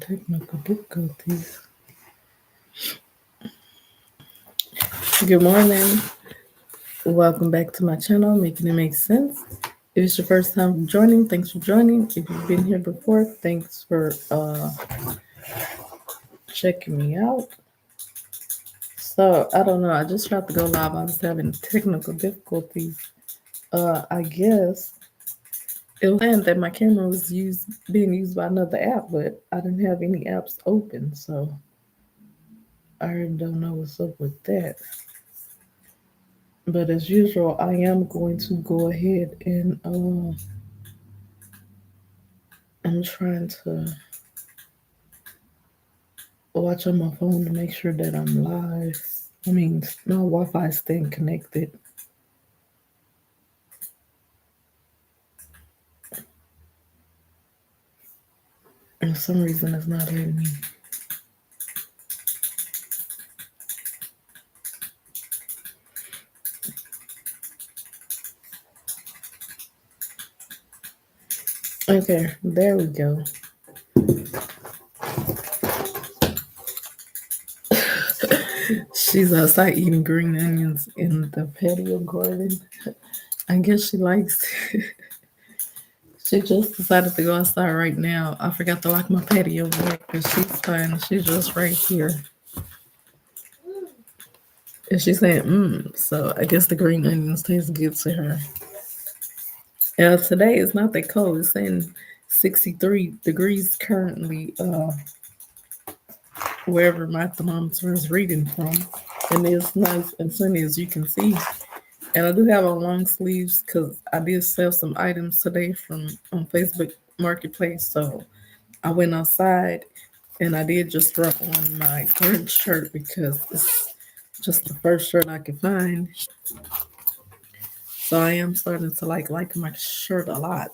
technical difficulties. Good morning. Welcome back to my channel, Making It Make Sense. If it's your first time joining, thanks for joining. If you've been here before, thanks for checking me out. So I don't know. I just tried to go live. I was having technical difficulties. I guess it was saying that my camera was being used by another app, but I didn't have any apps open, so I really don't know what's up with that. But as usual, I am going to go ahead and I'm trying to watch on my phone to make sure that I'm live. I mean, my Wi-Fi is staying connected. And for some reason, it's not letting me. Okay, there we go. She's outside eating green onions in the patio garden. I guess she likes it. She just decided to go outside right now. I forgot to lock my patio door because she's fine. She's just right here. And she's saying, so I guess the green onions taste good to her. Today it's not that cold. It's saying 63 degrees currently, wherever my thermometer is reading from. And it's nice and sunny as you can see. And I do have on long sleeves because I did sell some items today from on Facebook Marketplace. So I went outside and I did just throw on my Grinch shirt because it's just the first shirt I could find. So I am starting to like my shirt a lot.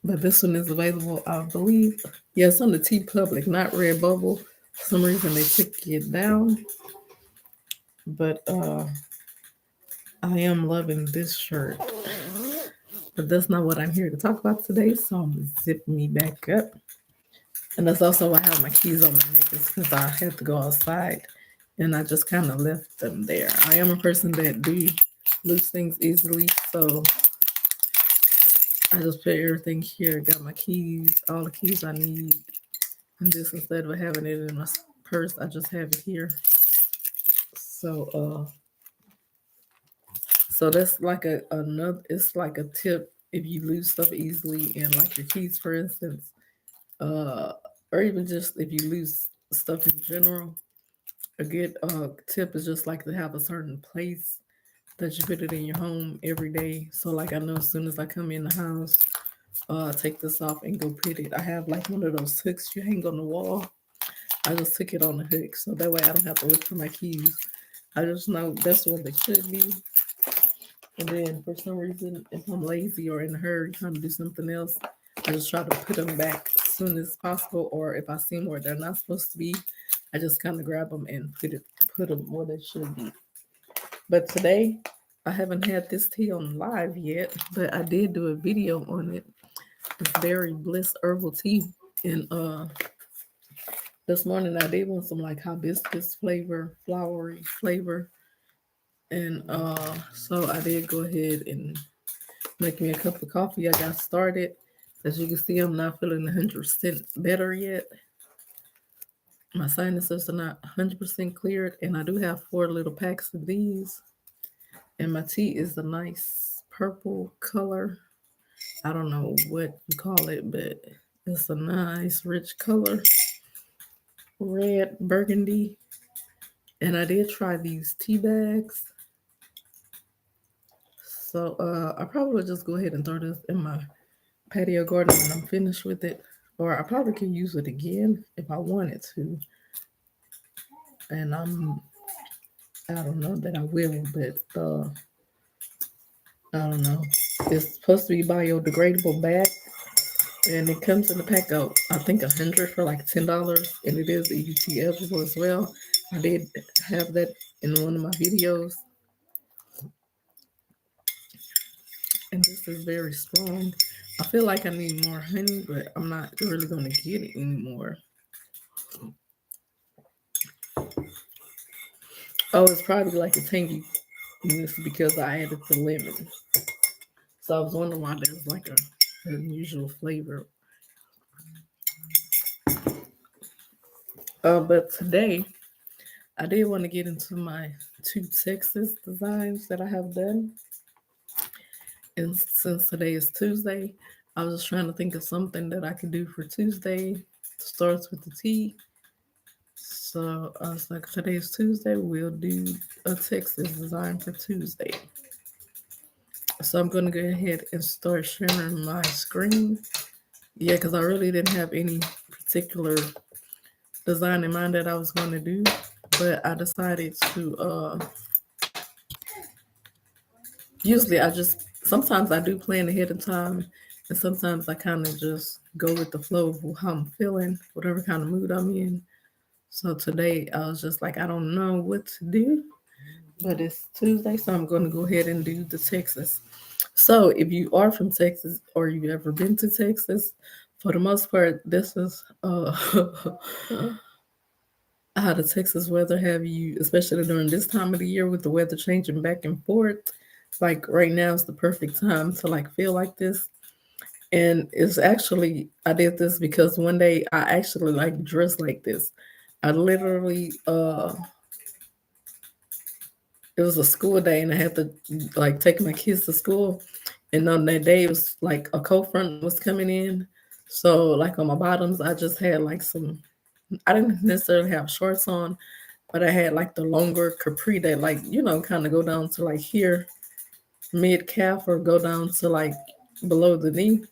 But this one is available, I believe. Yes, on the T Public, not Redbubble. For some reason they took it down. But I am loving this shirt. But that's not what I'm here to talk about today. So I'm gonna zip me back up. And that's also why I have my keys on my neck, is because I had to go outside and I just kind of left them there. I am a person that do lose things easily, so I just put everything here. Got my keys, all the keys I need. And just instead of having it in my purse, I just have it here. So so that's like another. It's like a tip if you lose stuff easily, and like your keys, for instance, uh, or even just if you lose stuff in general. A good tip is just like to have a certain place that you put it in your home every day. So like I know as soon as I come in the house, take this off and go put it. I have like one of those hooks you hang on the wall. I just took it on the hook, so that way I don't have to look for my keys. I just know that's where they should be. And then for some reason, if I'm lazy or in a hurry trying to do something else, I just try to put them back as soon as possible. Or if I see them where they're not supposed to be, I just kind of grab them and put them where they should be. But today, I haven't had this tea on live yet, but I did do a video on it. It's Berry Bliss herbal tea, and this morning I did want some like hibiscus flavor, flowery flavor, and so I did go ahead and make me a cup of coffee. I got started. As you can see, I'm not feeling 100% better yet. My sinuses are not 100% cleared, and I do have 4 little packs of these. And my tea is a nice purple color. I don't know what you call it, but it's a nice rich color, red burgundy. And I did try these tea bags. So I probably would just go ahead and throw this in my patio garden when I'm finished with it. Or I probably could use it again if I wanted to. And I don't know that I will, but I don't know. It's supposed to be biodegradable bag, and it comes in a pack of I think 100 for like $10, and it is EUT eligible as well. I did have that in one of my videos, and this is very strong. I feel like I need more honey, but I'm not really gonna get it anymore. Oh, it's probably like a tangy because I added the lemon. So I was wondering why there's like a unusual flavor. But today I did want to get into my two Texas designs that I have done. And since today is Tuesday, I was just trying to think of something that I could do for Tuesday. Starts with the T. So I was like, today is Tuesday. We'll do a Texas design for Tuesday. So I'm gonna go ahead and start sharing my screen. Yeah, because I really didn't have any particular design in mind that I was going to do, but I decided to. Usually, I just sometimes I do plan ahead of time, and sometimes I kind of just go with the flow of how I'm feeling, whatever kind of mood I'm in. So today I was just like, I don't know what to do, but it's Tuesday, so I'm going to go ahead and do the Texas. So if you are from Texas or you've ever been to Texas, for the most part, this is how the Texas weather have you, especially during this time of the year with the weather changing back and forth. Like right now is the perfect time to like feel like this. And it's actually I did this because one day I actually like dressed like this. I literally it was a school day and I had to like take my kids to school. And on that day it was like a cold front was coming in. So like on my bottoms I just had like some I didn't necessarily have shorts on, but I had like the longer capri that like, kind of go down to like here, mid calf or go down to like below the knee.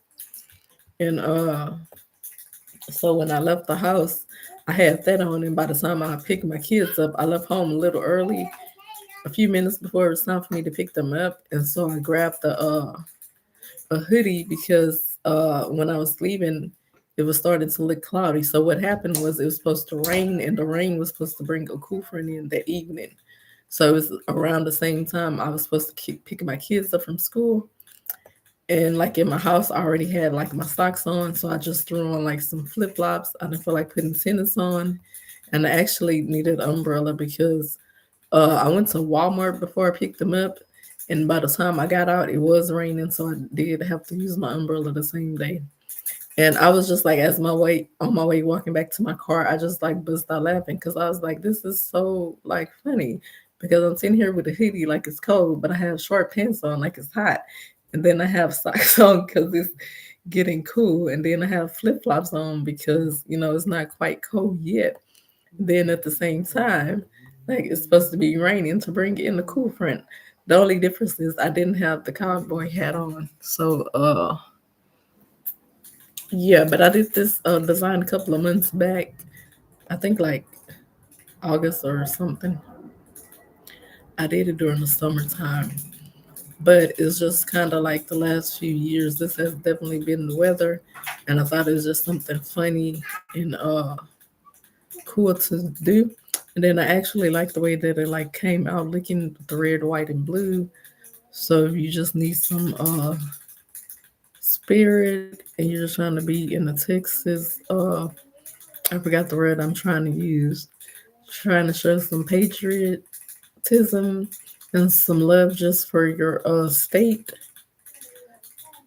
And so when I left the house, I had that on and by the time I picked my kids up, I left home a little early, a few minutes before it was time for me to pick them up. And so I grabbed the a hoodie because when I was leaving, it was starting to look cloudy. So what happened was it was supposed to rain, and the rain was supposed to bring a cool front in that evening. So it was around the same time I was supposed to keep picking my kids up from school. And like in my house, I already had like my socks on, so I just threw on like some flip flops. I didn't feel like putting tennis on, and I actually needed an umbrella because I went to Walmart before I picked them up, and by the time I got out, it was raining, so I did have to use my umbrella the same day. And I was just like, as my way on my way walking back to my car, I just like burst out laughing because I was like, this is so like funny because I'm sitting here with a hoodie like it's cold, but I have short pants on like it's hot, and then I have socks on because it's getting cool, and then I have flip flops on because it's not quite cold yet. Then at the same time, like it's supposed to be raining to bring in the cool front. The only difference is I didn't have the cowboy hat on. So yeah, but I did this design a couple of months back. I think like August or something. I did it during the summertime. But it's just kind of like the last few years. This has definitely been the weather, and I thought it was just something funny and cool to do. And then I actually like the way that it like came out looking the red, white, and blue. So if you just need some spirit and you're just trying to be in the Texas, I forgot the word I'm trying to use. Trying to show some patriotism and some love just for your state.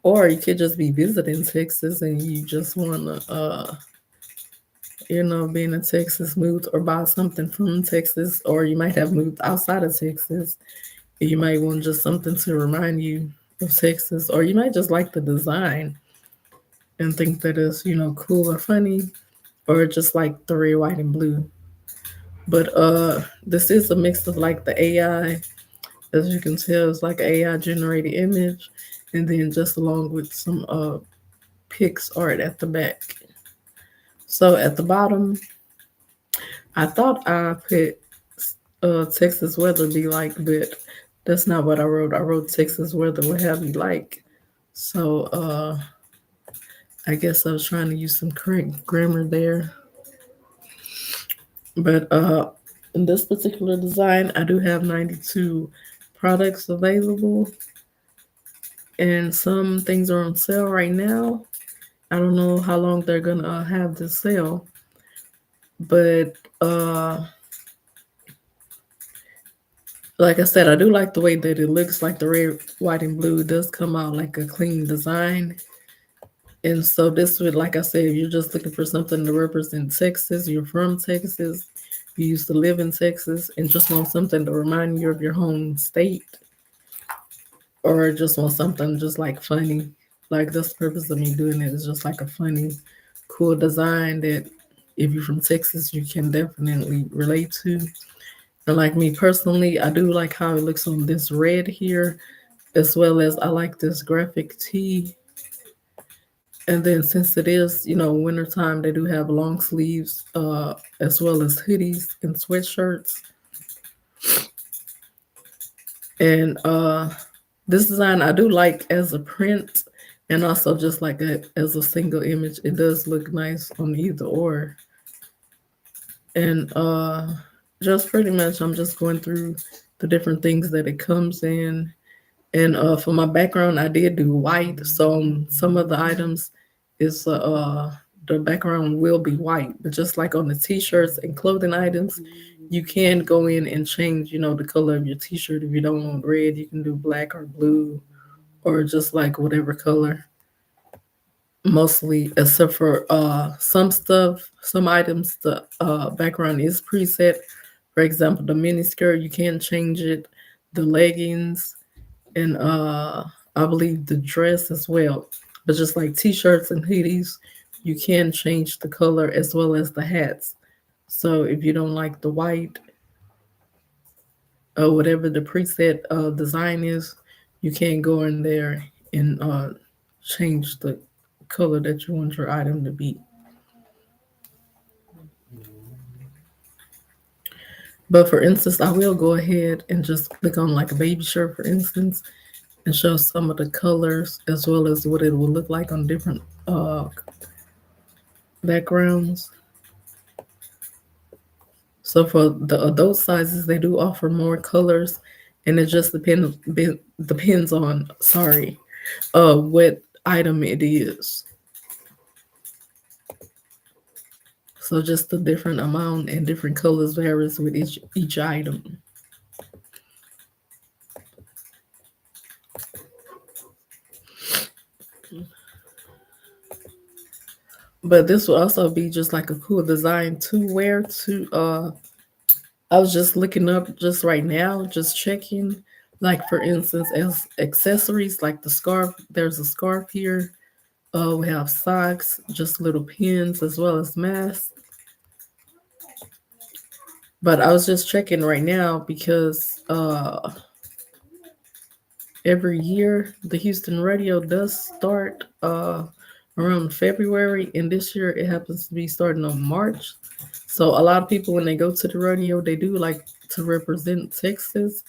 Or you could just be visiting Texas and you just want to, be in a Texas mood or buy something from Texas, or you might have moved outside of Texas. You might want just something to remind you of Texas, or you might just like the design and think that it's, cool or funny, or just like the red, white, and blue. But this is a mix of like the AI, as you can tell, it's like an AI generated image, and then just along with some Pix art at the back. So at the bottom, I thought I put Texas weather be like, but that's not what I wrote. I wrote Texas weather would have you like. So I guess I was trying to use some correct grammar there. But in this particular design, I do have 92 products available. and some things are on sale right now. I don't know how long they're gonna have the sale, but like I said, I do like the way that it looks. Like the red, white, and blue does come out like a clean design. And so this would, like I said, if you're just looking for something to represent Texas, you're from Texas, you used to live in Texas, and just want something to remind you of your home state, or just want something just like funny. Like that's the purpose of me doing it is just like a funny, cool design that if you're from Texas, you can definitely relate to. And like me personally, I do like how it looks on this red here, as well as I like this graphic tee. And then since it is, wintertime, they do have long sleeves, as well as hoodies and sweatshirts. And this design I do like as a print, and also just like as a single image. It does look nice on either or. And just pretty much I'm just going through the different things that it comes in. And for my background, I did do white. So some of the items is the background will be white, but just like on the t-shirts and clothing items, you can go in and change, the color of your t-shirt. If you don't want red, you can do black or blue or just like whatever color. Mostly, except for some stuff, some items, the background is preset. For example, the mini skirt, you can change it. The leggings, and I believe the dress as well. But just like t-shirts and hoodies, you can change the color as well as the hats. So if you don't like the white or whatever the preset design is, you can go in there and change the color that you want your item to be. But for instance, I will go ahead and just click on like a baby shirt, for instance, and show some of the colors as well as what it will look like on different backgrounds. So for the adult sizes, they do offer more colors, and it just depends on what item it is. So just the different amount and different colors varies with each item. But this will also be just like a cool design to wear to I was just looking up just right now, just checking. Like for instance, as accessories like the scarf, there's a scarf here. We have socks, just little pins as well as masks. But I was just checking right now because every year the Houston radio does start around February, and this year it happens to be starting on March. So a lot of people when they go to the rodeo, they do like to represent Texas,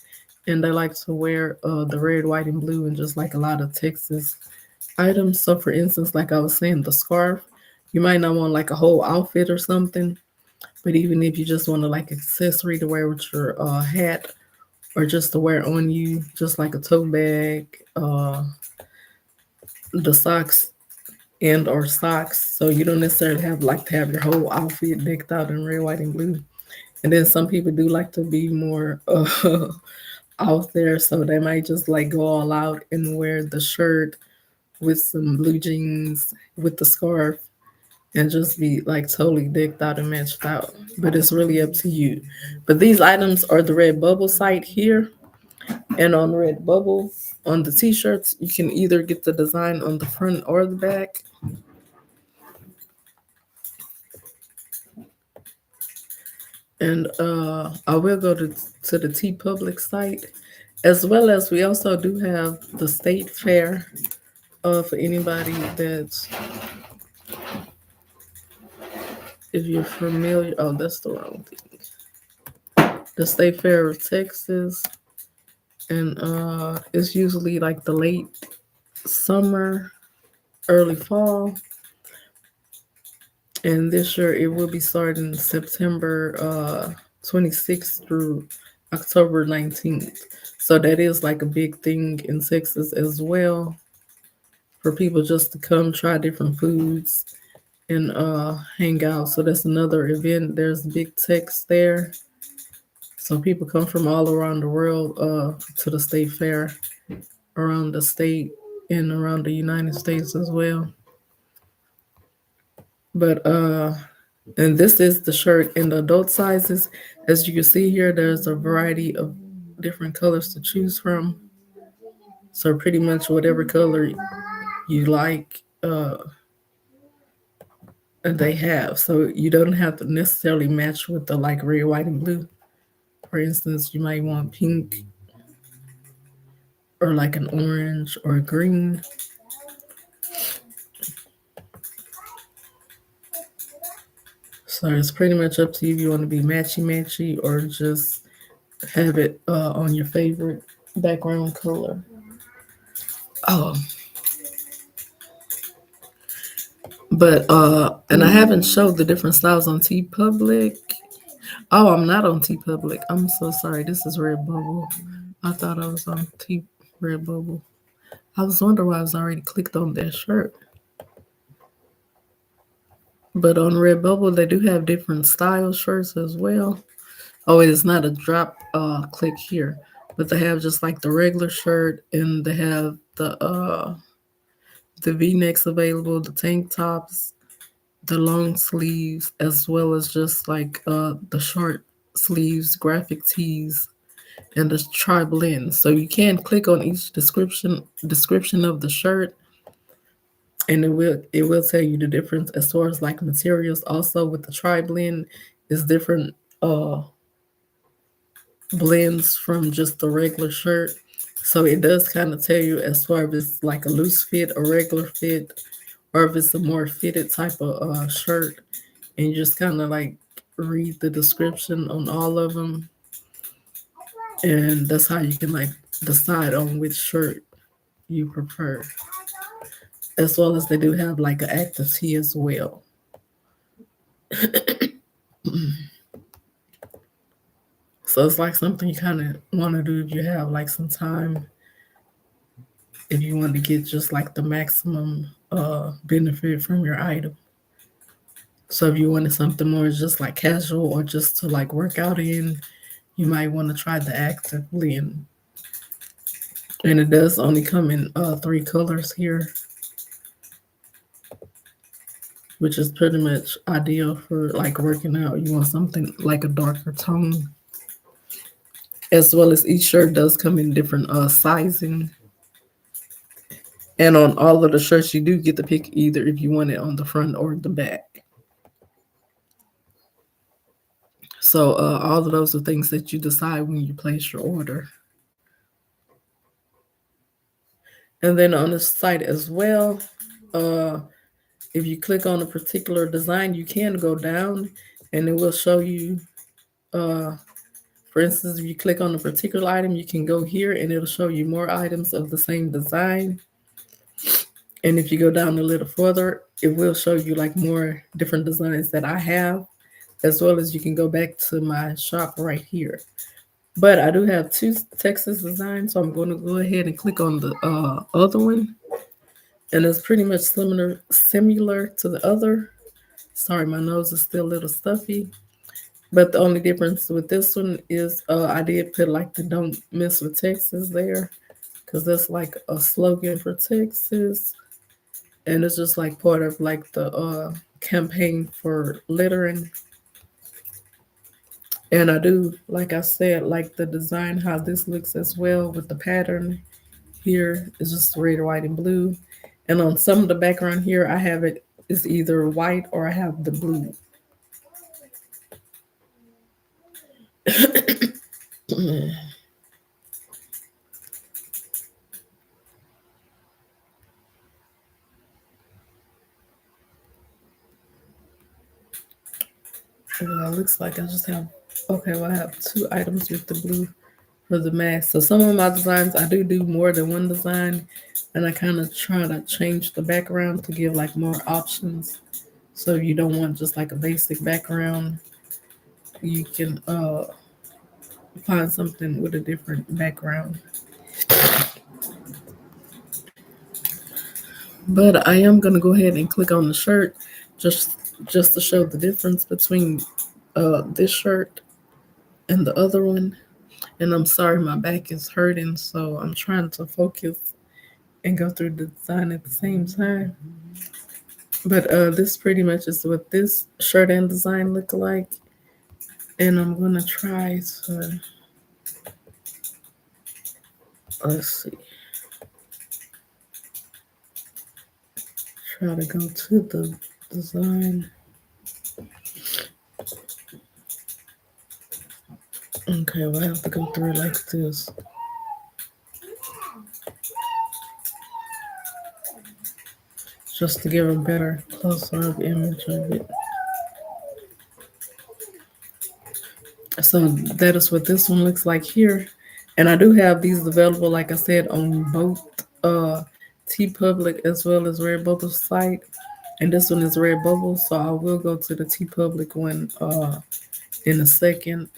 and they like to wear the red, white, and blue, and just like a lot of Texas items. So for instance, like I was saying, the scarf, you might not want like a whole outfit or something, but even if you just want to like accessory to wear with your hat or just to wear on you, just like a tote bag, the socks and or socks. So you don't necessarily have like to have your whole outfit decked out in red, white, and blue. And then some people do like to be more out there, so they might just like go all out and wear the shirt with some blue jeans with the scarf and just be like totally decked out and matched out. But it's really up to you. But these items are the Redbubble site here. And on Redbubble, on the t-shirts, you can either get the design on the front or the back. And I will go to the T Public site, as well as we also do have the State Fair for anybody that's, if you're familiar, oh, that's the wrong thing. The State Fair of Texas, and it's usually like the late summer, early fall. And this year it will be starting September 26th through October 19th. So that is like a big thing in Texas as well for people just to come try different foods and hang out. So that's another event. There's Big Tex there. So people come from all around the world to the state fair around the state and around the United States as well. But and this is the shirt in the adult sizes. As you can see here, there's a variety of different colors to choose from. So pretty much whatever color you like, they have. So you don't have to necessarily match with the like red, white, and blue. For instance, you might want pink or like an orange or green. So it's pretty much up to you if you want to be matchy matchy or just have it on your favorite background color. Oh, but and I haven't showed the different styles on T Public. Oh, I'm not on T Public. I'm so sorry. This is Redbubble. I thought I was on T Redbubble. I was wondering why I was already clicked on that shirt. But on Redbubble, they do have different style shirts as well. Oh, it is not a drop click here, but they have just like the regular shirt, and they have the V necks available, the tank tops, the long sleeves, as well as just like the short sleeves, graphic tees, and the tri blend. So you can click on each description of the shirt, and it will tell you the difference as far as like materials. Also with the tri blend, is different blends from just the regular shirt. So it does kind of tell you as far as it's like a loose fit, a regular fit, or if it's a more fitted type of shirt. And you just kind of like read the description on all of them. And that's how you can like decide on which shirt you prefer. As well as they do have like an active tee as well. So it's like something you kind of want to do if you have like some time, if you want to get just like the maximum benefit from your item. So if you wanted something more just like casual or just to like work out in, you might want to try the active blend. And it does only come in three colors here, which is pretty much ideal for like working out. You want something like a darker tone, as well as each shirt does come in different sizing. And on all of the shirts, you do get to pick either if you want it on the front or the back. So all of those are things that you decide when you place your order. And then on the site as well, uh, if you click on a particular design, you can go down and it will show you, uh, for instance, if you click on a particular item, you can go here and it'll show you more items of the same design. And if you go down a little further, it will show you like more different designs that I have, as well as you can go back to my shop right here. But I do have two Texas designs, so I'm going to go ahead and click on the other one. And it's pretty much similar to the other. Sorry, my nose is still a little stuffy. But the only difference with this one is I did put like the "Don't Mess with Texas" there, because that's like a slogan for Texas, and it's just like part of like the campaign for littering. And I do, like I said, like the design how this looks as well with the pattern here is just red, white, and blue. And on some of the background here, I have it is either white or I have the blue. Well, it looks like I just have, okay, well, I have two items with the blue for the mask. So some of my designs, I do more than one design, and I kind of try to change the background to give like more options. So if you don't want just like a basic background, you can find something with a different background. But I am gonna go ahead and click on the shirt just just to show the difference between this shirt and the other one. And I'm sorry, my back is hurting, so I'm trying to focus and go through the design at the same time. But this pretty much is what this shirt and design look like. And I'm gonna try to let's see, try to go to the design. Okay, well I have to go through it like this just to give a better closer up image of it. So that is what this one looks like here. And I do have these available, like I said, on both T Public as well as Redbubble site. And this one is Redbubble, so I will go to the T Public one in a second.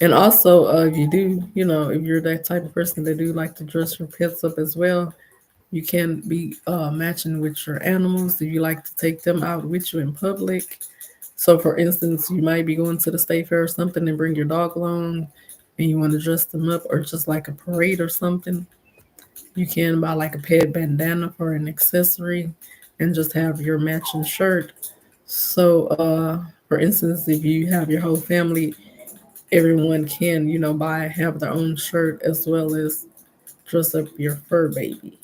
And also, if you do, if you're that type of person that do like to dress your pets up as well, you can be matching with your animals if you like to take them out with you in public. So, for instance, you might be going to the state fair or something and bring your dog along and you want to dress them up, or just like a parade or something. You can buy like a pet bandana for an accessory and just have your matching shirt. So, for instance, if you have your whole family, everyone can, have their own shirt as well as dress up your fur baby.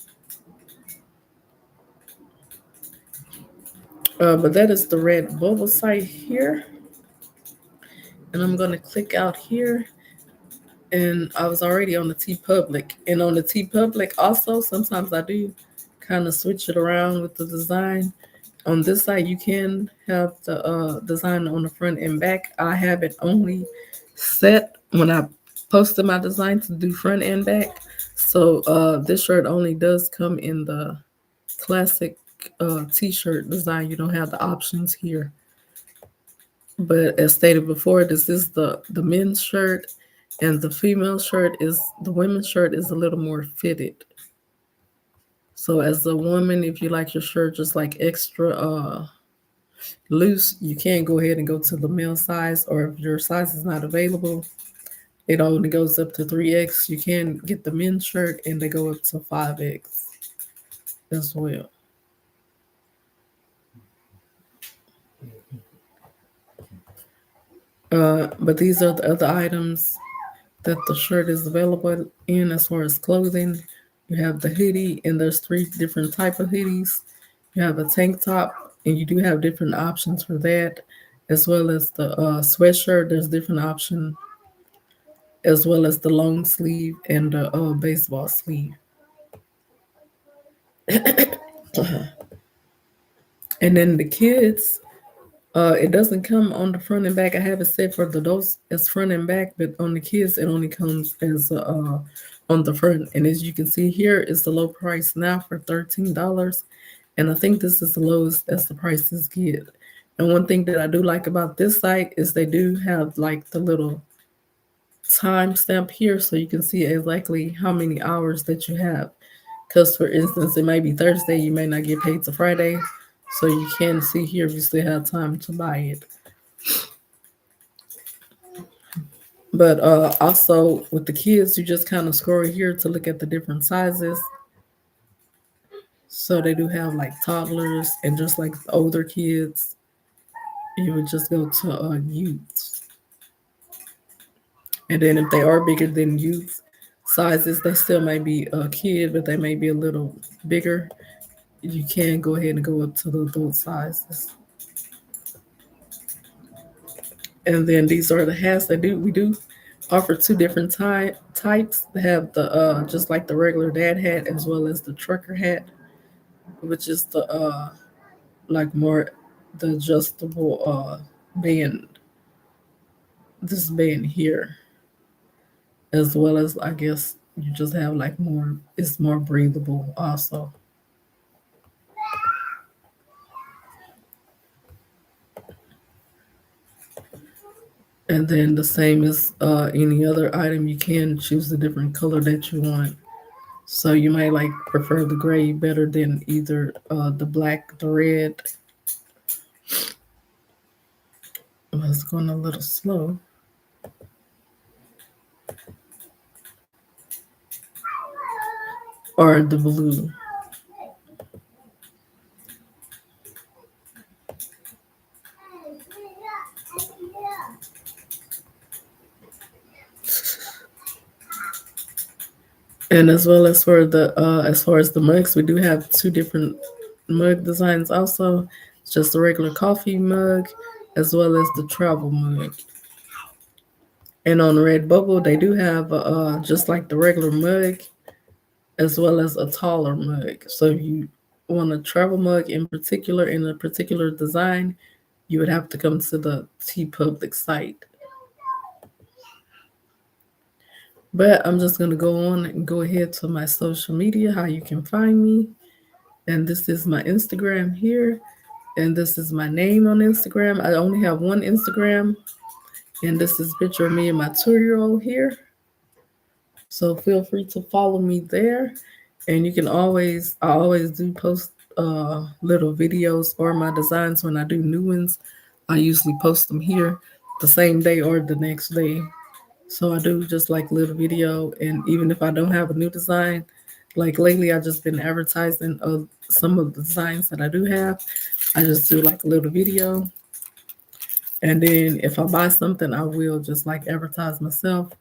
But that is the Redbubble site here. And I'm going to click out here. And I was already on the T Public. And on the T Public, also, sometimes I do kind of switch it around with the design. On this side, you can have the design on the front and back. I have it only set when I posted my design to do front and back. So this shirt only does come in the classic t-shirt design. You don't have the options here. But as stated before, this is the men's shirt, and the female shirt is the women's shirt is a little more fitted. So as a woman, if you like your shirt just like extra loose, you can go ahead and go to the male size, or if your size is not available, it only goes up to 3X. You can get the men's shirt and they go up to 5X as well. But these are the other items that the shirt is available in as far as clothing. You have the hoodie, and there's three different type of hoodies. You have a tank top, and you do have different options for that, as well as the sweatshirt. There's different option, as well as the long sleeve and the baseball sleeve. And then the kids, it doesn't come on the front and back. I have it set for the adults as front and back, but on the kids, it only comes as on the front. And as you can see here, it's the low price now for $13. And I think this is the lowest as the prices get. And one thing that I do like about this site is they do have like the little time stamp here, so you can see exactly how many hours that you have. Because, for instance, it might be Thursday, you may not get paid till Friday. So you can see here if you still have time to buy it. But also with the kids, you just kind of scroll here to look at the different sizes. So they do have like toddlers and just like older kids. You would just go to youth. And then if they are bigger than youth sizes, they still might be a kid, but they may be a little bigger. You can go ahead and go up to the adult sizes. And then these are the hats that we do offer two different types. They have the just like the regular dad hat as well as the trucker hat, which is the like more the adjustable band, this band here, as well as I guess you just have like more, it's more breathable also. And then the same as any other item, you can choose the different color that you want. So you might like prefer the gray better than either the black, the red. Oh, it's going a little slow. Or the blue. And as far as the mugs, we do have two different mug designs also. It's just the regular coffee mug as well as the travel mug. And on Redbubble, they do have just like the regular mug as well as a taller mug. So if you want a travel mug in particular in a particular design, you would have to come to the T Public site. But I'm just gonna go on and go ahead to my social media, how you can find me. And this is my Instagram here. And this is my name on Instagram. I only have one Instagram. And this is a picture of me and my 2 year old here. So feel free to follow me there. And you can I always do post little videos or my designs when I do new ones. I usually post them here the same day or the next day. So I do just like little video, and even if I don't have a new design, like lately I just been advertising of some of the designs that I do have. I just do like a little video, and then if I buy something, I will just like advertise myself,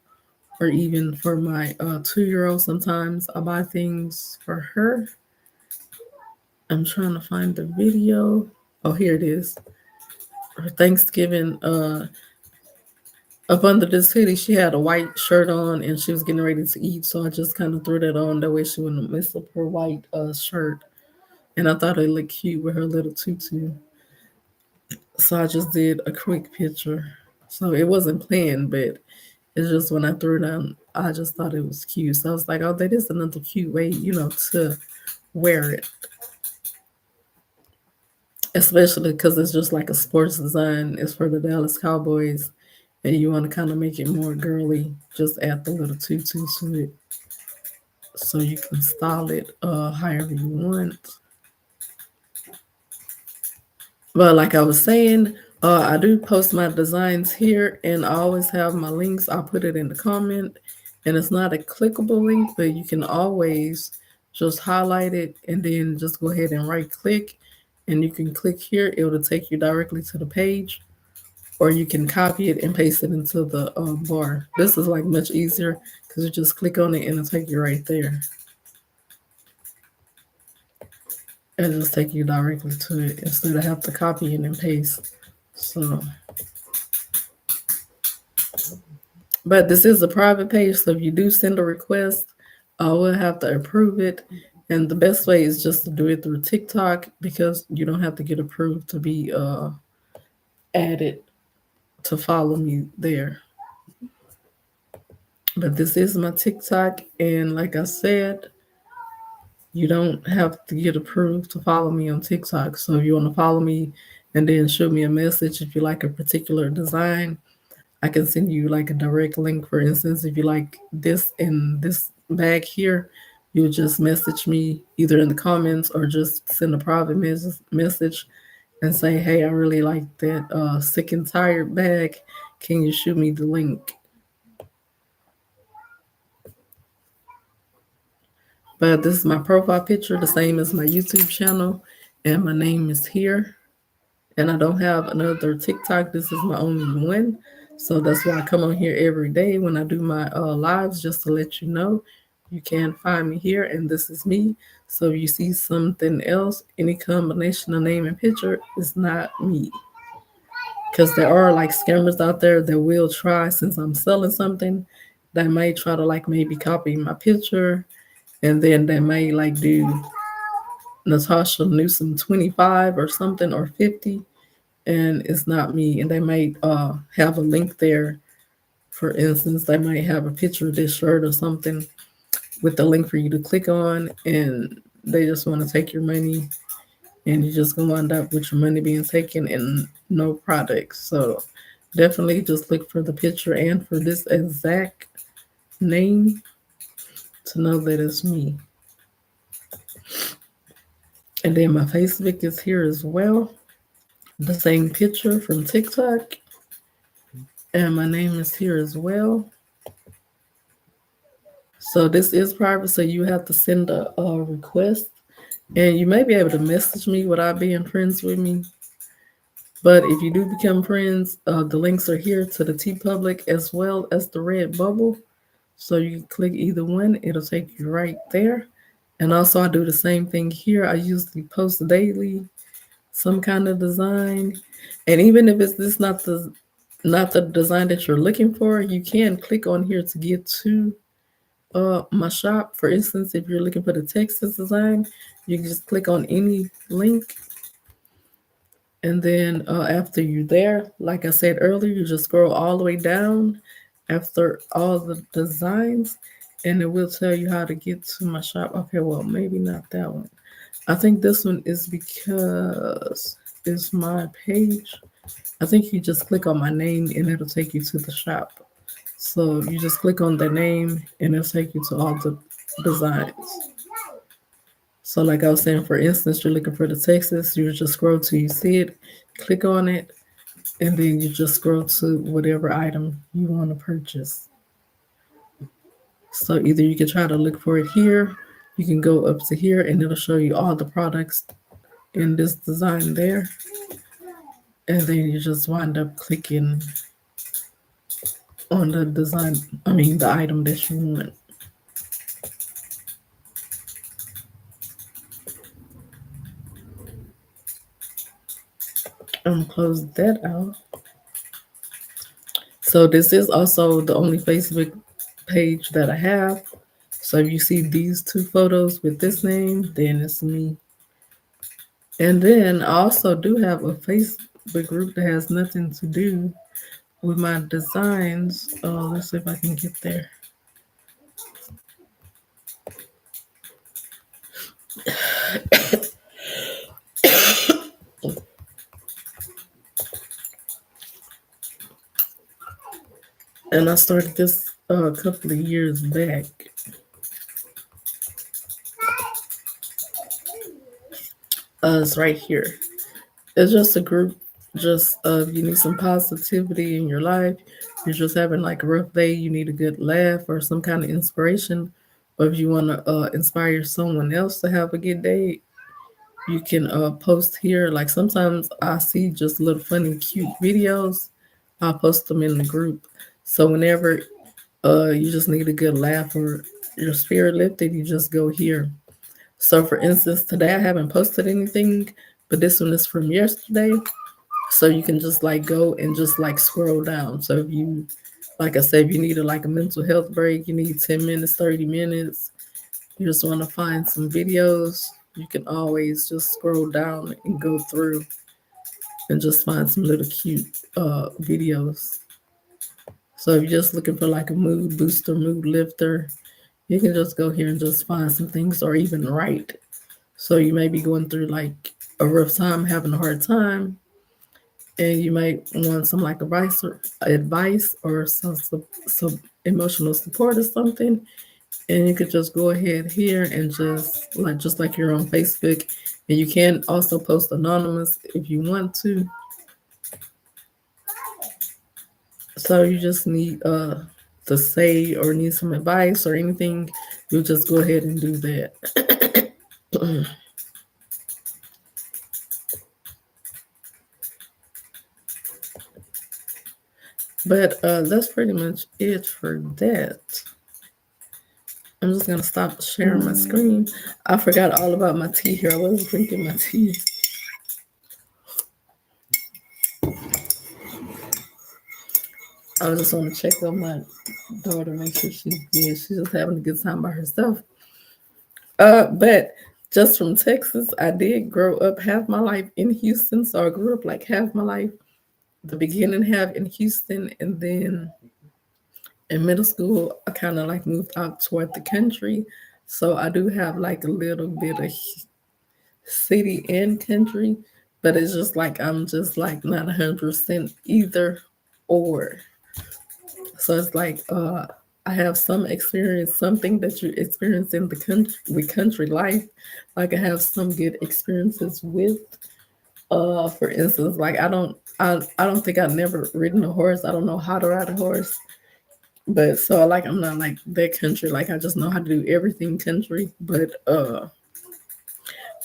or even for my 2 year old. Sometimes I buy things for her. I'm trying to find the video. Oh, here it is. Her Thanksgiving. Up under this hoodie, she had a white shirt on and she was getting ready to eat. So I just kind of threw that on. That way she wouldn't mess up her white shirt. And I thought it looked cute with her little tutu. So I just did a quick picture. So it wasn't planned, but it's just when I threw it on, I just thought it was cute. So I was like, oh, that is another cute way, to wear it. Especially because it's just like a sports design. It's for the Dallas Cowboys. And you want to kind of make it more girly. Just add the little tutu to it. So you can style it however you want. But like I was saying, I do post my designs here, and I always have my links. I'll put it in the comment, and it's not a clickable link, but you can always just highlight it and then just go ahead and right click, and you can click here. It will take you directly to the page, or you can copy it and paste it into the bar. This is like much easier because you just click on it and it'll take you right there. And just take you directly to it instead of have to copy it and paste. So, but this is a private page, so if you do send a request, I will have to approve it. And the best way is just to do it through TikTok because you don't have to get approved to be added to follow me there. But this is my TikTok, and like I said, you don't have to get approved to follow me on TikTok. So if you want to follow me and then shoot me a message if you like a particular design, I can send you like a direct link. For instance, if you like this in this bag here, you just message me either in the comments or just send a private message and say, hey, I really like that sick and tired bag. Can you shoot me the link? But this is my profile picture, the same as my YouTube channel, and my name is here. And I don't have another TikTok. This is my only one. So that's why I come on here every day when I do my lives, just to let you know you can find me here, and this is me. So if you see something else, any combination of name and picture, it's not me. Because there are like scammers out there that will try, since I'm selling something, they may try to like maybe copy my picture, and then they may like do Natasha Newsom 25 or something, or 50, and it's not me. And they might have a link there. For instance, they might have a picture of this shirt or something with the link for you to click on, and they just want to take your money, and you're just gonna wind up with your money being taken and no products. So Definitely just look for the picture and for this exact name to know that it's me. And then my Facebook is here as well. The same picture from TikTok. And my name is here as well. So this is private, so you have to send a request. And you may be able to message me without being friends with me. But if you do become friends, the links are here to the T Public as well as the Red Bubble. So you can click either one, it'll take you right there. And also, I do the same thing here. I usually post daily some kind of design, and even if it's this not the design that you're looking for, you can click on here to get to my shop. For instance, if you're looking for the Texas design, you can just click on any link, and then after you're there, like I said earlier, you just scroll all the way down after all the designs, and it will tell you how to get to my shop. Okay, well, maybe not that one. I think this one is because it's my page. I think you just click on my name and it'll take you to the shop. So you just click on the name and it'll take you to all the designs. So like I was saying, for instance, you're looking for the Texas, you just scroll till you see it, click on it, and then you just scroll to whatever item you want to purchase. So either you can try to look for it here, you can go up to here and it'll show you all the products in this design there. And then you just wind up clicking on the design, I mean, the item that you want. I'm gonna close that out. So this is also the only Facebook page that I have. So if you see these two photos with this name, then it's me. And then I also do have a Facebook group that has nothing to do with my designs. Let's see if I can get there. And I started this a couple of years back. It's right here. It's just a group. Just you need some positivity in your life. You're just having like a rough day. You need a good laugh or some kind of inspiration. Or if you want to inspire someone else to have a good day, you can post here. Like sometimes I see just little funny, cute videos. I'll post them in the group. So whenever you just need a good laugh or your spirit lifted, you just go here. So for instance, today I haven't posted anything, but this one is from yesterday. So you can just like go and just like scroll down. So if you, like I said, if you need like a mental health break, you need 10 minutes, 30 minutes, you just want to find some videos, you can always just scroll down and go through and just find some little cute videos. So if you're just looking for like a mood booster, mood lifter, you can just go here and just find some things or even write. So you may be going through like a rough time, having a hard time, and you might want some like advice or some emotional support or something. And you could just go ahead here and just like you're on Facebook, and you can also post anonymous if you want to. So you just need to say or need some advice or anything, you just go ahead and do that. But that's pretty much it for that. I'm just gonna stop sharing my screen. I forgot all about my tea here. I was drinking my tea. I just want to check on my daughter, make sure she's good. She's just having a good time by herself. But just from Texas, I did grow up half my life in Houston. So I grew up like half my life, the beginning half in Houston, and then in middle school, I kind of like moved out toward the country. So I do have like a little bit of city and country, but it's just like I'm just like not 100% either or. So it's like I have some experience, something that you experience in the country with country life. Like I have some good experiences with for instance, like I don't think I've never ridden a horse. I don't know how to ride a horse. But so like I'm not like that country, like I just know how to do everything country. But I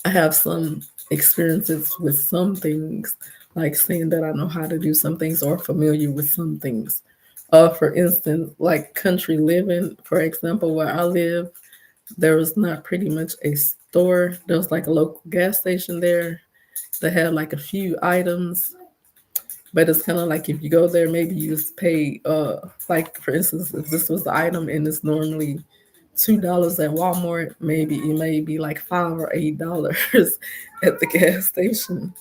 have some experiences with some things, like saying that I know how to do some things or familiar with some things. For instance, like country living, for example, where I live, there was not pretty much a store. There was like a local gas station there that had like a few items, but it's kind of like if you go there, maybe you just pay, like for instance, if this was the item and it's normally $2 at Walmart, maybe it may be like $5 or $8 at the gas station.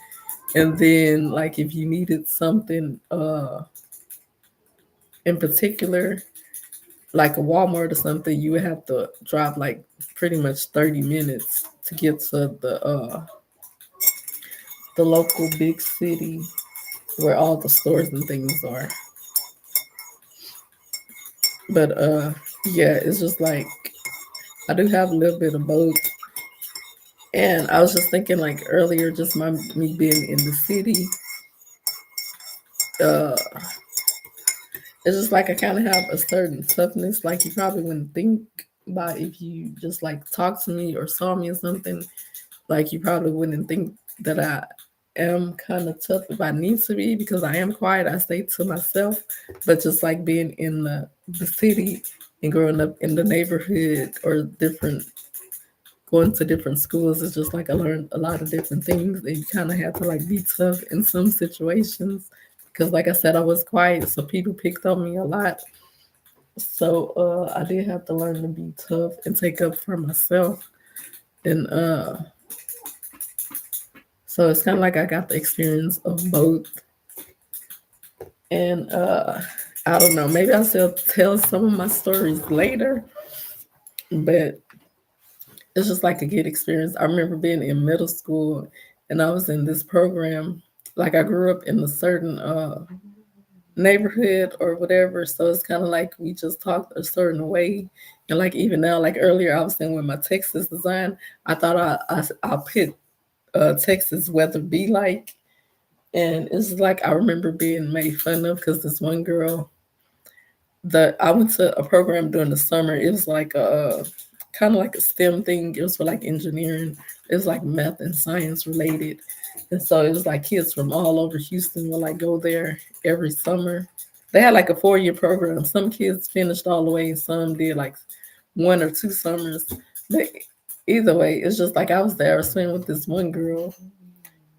And then like if you needed something in particular, like a Walmart or something, you would have to drive like pretty much 30 minutes to get to the local big city where all the stores and things are. But yeah, it's just like I do have a little bit of both. And I was just thinking like earlier, just my me being in the city, uh it's just like I kind of have a certain toughness. Like you probably wouldn't think about if you just like talked to me or saw me or something. Like you probably wouldn't think that I am kind of tough if I need to be because I am quiet. I stay to myself. But just like being in the city and growing up in the neighborhood or different going to different schools, it's just like I learned a lot of different things and you kind of have to like be tough in some situations because like I said, I was quiet, so people picked on me a lot. So I did have to learn to be tough and take up for myself. And so it's kind of like I got the experience of both. And I don't know, maybe I'll still tell some of my stories later, but it's just like a good experience. I remember being in middle school and I was in this program. Like I grew up in a certain neighborhood or whatever. So it's kind of like we just talked a certain way. And like even now, like earlier, I was saying with my Texas design, I thought I put Texas weather be like. And it's like I remember being made fun of because this one girl, the I went to a program during the summer. It was like a kind of like a STEM thing. It was for like engineering. It was like math and science related. And so it was like kids from all over Houston would like go there every summer. They had like a 4 year program. Some kids finished all the way, and some did like 1 or 2 summers. But either way, it's just like I was there swimming with this one girl,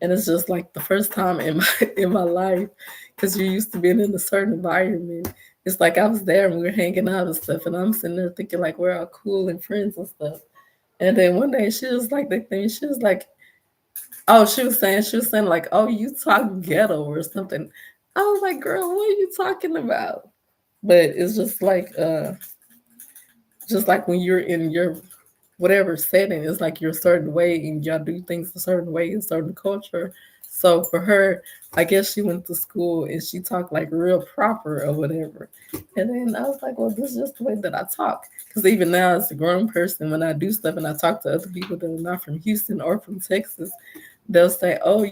and it's just like the first time in my in my life, because you're used to being in a certain environment. It's like I was there and we were hanging out and stuff, and I'm sitting there thinking like we're all cool and friends and stuff. And then one day she was like the thing, she was like, oh, she was saying like, oh, you talk ghetto or something. I was like, girl, what are you talking about? But it's just like when you're in your whatever setting, it's like you're a certain way and y'all do things a certain way in certain culture. So for her, I guess she went to school and she talked like real proper or whatever. And then I was like, well, this is just the way that I talk. Because even now, as a grown person, when I do stuff and I talk to other people that are not from Houston or from Texas, they'll say, "Oh,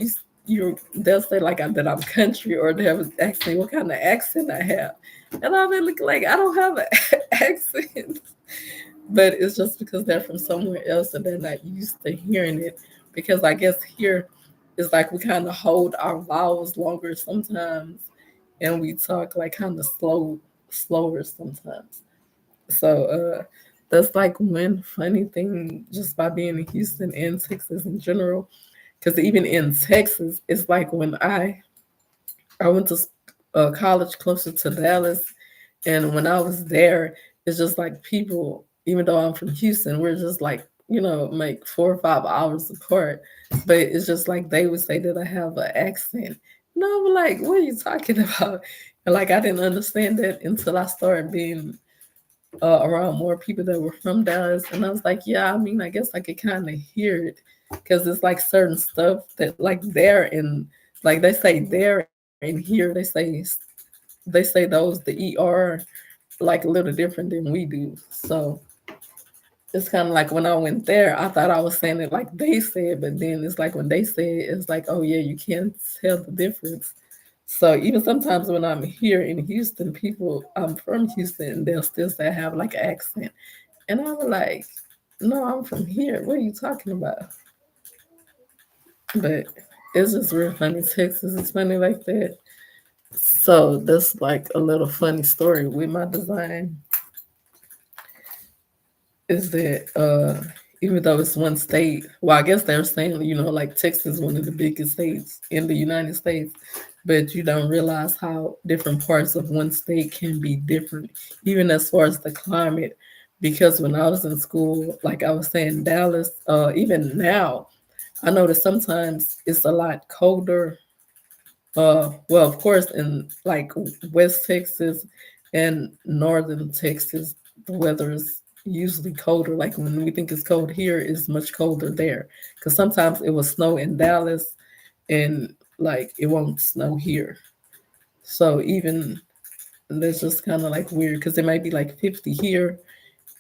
they'll say like that I'm country, or they'll ask me what kind of accent I have, and I'll be looking like I don't have an accent, but it's just because they're from somewhere else and they're not used to hearing it. Because I guess here it's like we kind of hold our vowels longer sometimes, and we talk like kind of slower sometimes. So that's like one funny thing just by being in Houston and Texas in general. Because even in Texas, it's like when I went to college closer to Dallas, and when I was there, it's just like people. Even though I'm from Houston, we're just like make 4 or 5 hours apart. But it's just like they would say that I have an accent. And I'm like, what are you talking about? And like I didn't understand that until I started being around more people that were from Dallas, and I was like, yeah, I mean, I guess I could kind of hear it because it's like certain stuff that like there and like they say there and here they say they say those the ER like a little different than we do. So it's kind of like when I went there, I thought I was saying it like they said, but then it's like when they say it, it's like, oh yeah, you can't tell the difference. So even sometimes when I'm here in Houston, people I'm from Houston, they'll still say I have like an accent, and I was like, no, I'm from here. What are you talking about? But it's just real funny. Texas is funny like that. So that's like a little funny story with my design is that even though it's one state, well, I guess they're saying, like Texas is one of the biggest states in the United States, but you don't realize how different parts of one state can be different, even as far as the climate. Because when I was in school, like I was saying, Dallas, even now, I notice sometimes it's a lot colder. Well, of course, in like West Texas and Northern Texas, the weather is usually colder. Like when we think it's cold here, it's much colder there. Because sometimes it will snow in Dallas and like it won't snow here. So even that's just kind of like weird because it might be like 50 here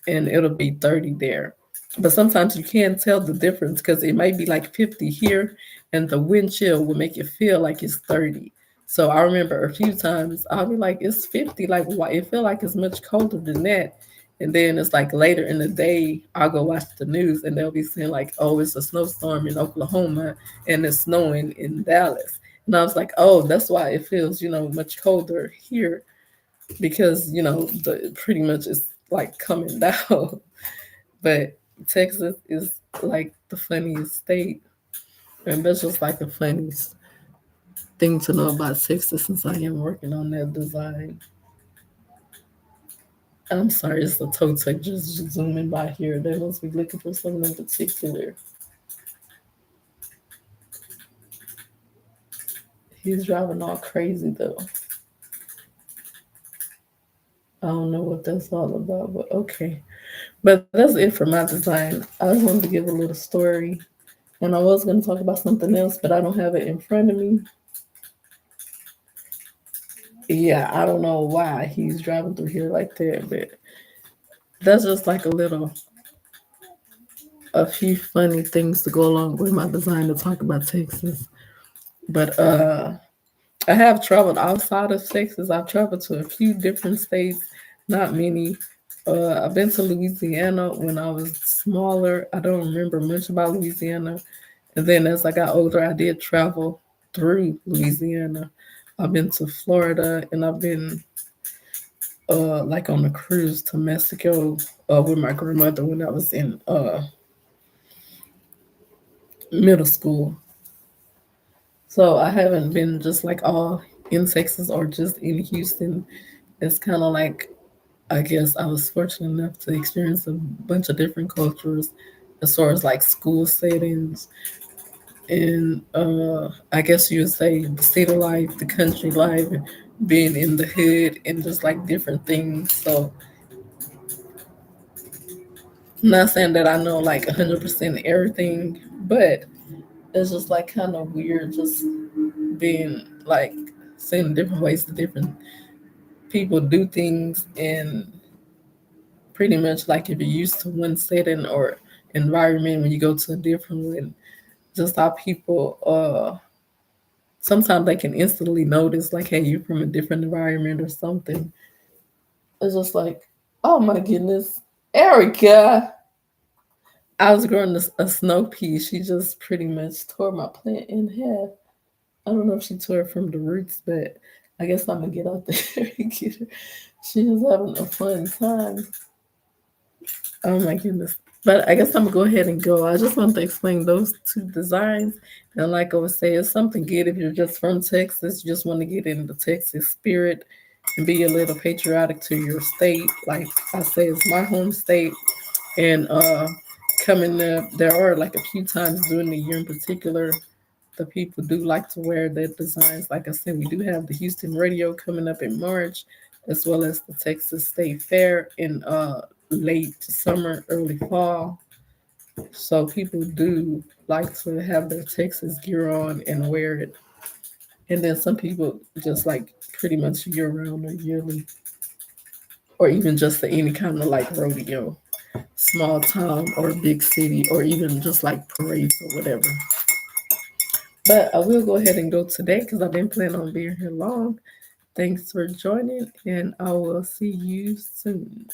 and it'll be 30 there. But sometimes you can't tell the difference because it might be like 50 here and the wind chill will make it feel like it's 30. So I remember a few times I'll be like, it's 50, like why it feel like it's much colder than that. And then it's like later in the day, I'll go watch the news and they'll be saying like, oh, it's a snowstorm in Oklahoma and it's snowing in Dallas. And I was like, oh, that's why it feels, much colder here because the pretty much it's like coming down. But Texas is like the funniest state, and that's just like the funniest thing to know about Texas since I am working on that design. I'm sorry, it's the tow truck just zooming by here. They must be looking for something in particular. He's driving all crazy though. I don't know what that's all about, but okay. But that's it for my design. I just wanted to give a little story. And I was going to talk about something else, but I don't have it in front of me. Yeah, I don't know why he's driving through here like that, but that's just like a few funny things to go along with my design to talk about Texas. But I have traveled outside of Texas. I've traveled to a few different states, not many. I've been to Louisiana when I was smaller. I don't remember much about Louisiana. And then as I got older, I did travel through Louisiana. I've been to Florida and I've been like on a cruise to Mexico with my grandmother when I was in middle school. So I haven't been just like all in Texas or just in Houston. It's kind of like I guess I was fortunate enough to experience a bunch of different cultures as far as like school settings and I guess you would say the city life, the country life, and being in the hood and just like different things. So I'm not saying that I know like 100% everything, but it's just like kind of weird just being like seeing different ways that different people do things and pretty much like if you're used to one setting or environment when you go to a different one, just how people sometimes they can instantly notice like, hey, you're from a different environment or something. It's just like, oh my goodness, Erica. I was growing a snow pea. She just pretty much tore my plant in half. I don't know if she tore it from the roots, but I guess I'm gonna get out there and get her. She was having a fun time. Oh my goodness. But I guess I'm gonna go ahead and go. I just wanted to explain those two designs. And like I was saying, it's something good if you're just from Texas, you just want to get in the Texas spirit and be a little patriotic to your state. Like I say, it's my home state. And coming up, there are like a few times during the year in particular the people do like to wear their designs. Like I said, we do have the Houston Rodeo coming up in March, as well as the Texas State Fair in late summer, early fall. So people do like to have their Texas gear on and wear it. And then some people just like pretty much year round or yearly, or even just to any kind of like rodeo, small town or big city, or even just like parades or whatever. But I will go ahead and go today because I've been planning on being here long. Thanks for joining, and I will see you soon.